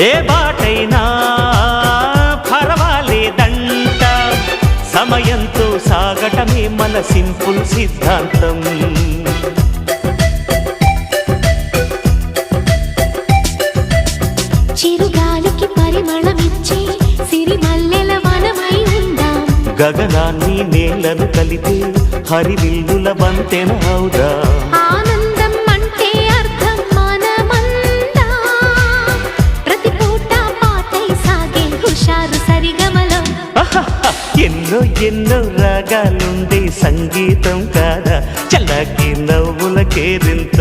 ఏ బాటైనా పర్వాలేదంట, సమయంతో సాగటమే మన సింపుల్ సిద్ధాంతం. చిరుగాలికి పరిమళమిచ్చే సిరిమల్లెల వనమై ఉందాం, గగనాన్ని నేలను కలిపే హరివిల్లుల వంతెన అవుదాం. ఆనందం అంటే అర్థం మనమందా, ప్రతి పూట పాటై సాగే హుషారు సరిగమలో. ఎన్నో ఎన్నో రాగాలుండే సంగీతం కాదా, చల్లకి నవ్వుల కేరింత.